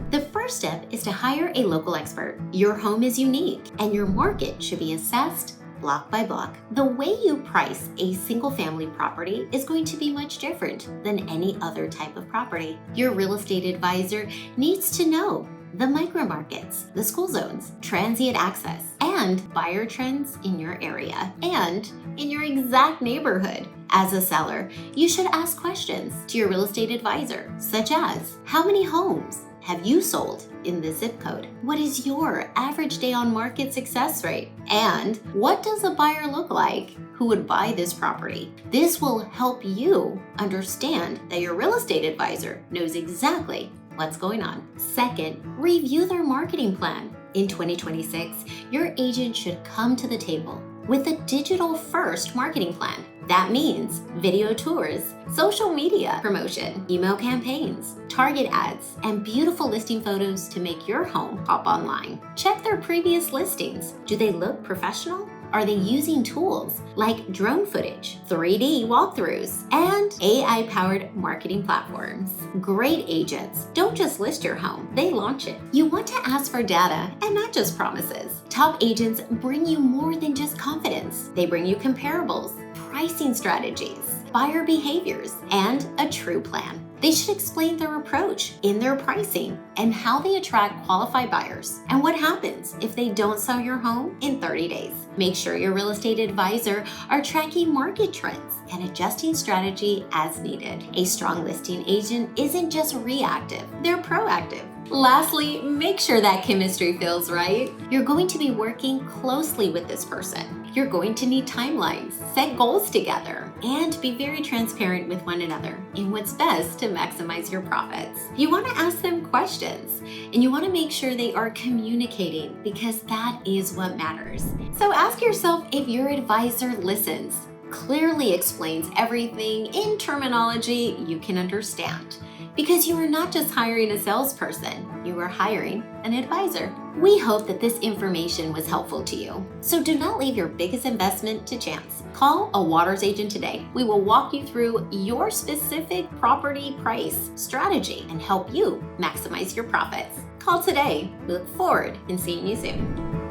The first step is to hire a local expert. Your home is unique, and your market should be assessed block by block. The way you price a single-family property is going to be much different than any other type of property. Your real estate advisor needs to know the micro markets, the school zones, transient access, and buyer trends in your area and in your exact neighborhood. As a seller, you should ask questions to your real estate advisor, such as, how many homes have you sold in this zip code? What is your average day on market success rate? And what does a buyer look like who would buy this property? This will help you understand that your real estate advisor knows exactly what's going on. Second, review their marketing plan. In 2026, your agent should come to the table with a digital-first marketing plan. That means video tours, social media promotion, email campaigns, target ads, and beautiful listing photos to make your home pop online. Check their previous listings. Do they look professional? Are they using tools like drone footage, 3D walkthroughs, and AI-powered marketing platforms? Great agents don't just list your home, they launch it. You want to ask for data and not just promises. Top agents bring you more than just confidence. They bring you comparables, pricing strategies, buyer behaviors, and a true plan. They should explain their approach in their pricing and how they attract qualified buyers and what happens if they don't sell your home in 30 days. Make sure your real estate advisor are tracking market trends and adjusting strategy as needed. A strong listing agent isn't just reactive, they're proactive. Lastly, make sure that chemistry feels right. You're going to be working closely with this person. You're going to need timelines, set goals together, and be very transparent with one another in what's best to maximize your profits. You want to ask them questions, and you want to make sure they are communicating because that is what matters. So ask yourself if your advisor listens, clearly explains everything in terminology you can understand. Because you are not just hiring a salesperson, you are hiring an advisor. We hope that this information was helpful to you. So do not leave your biggest investment to chance. Call a Watters agent today. We will walk you through your specific property price strategy and help you maximize your profits. Call today. We look forward to seeing you soon.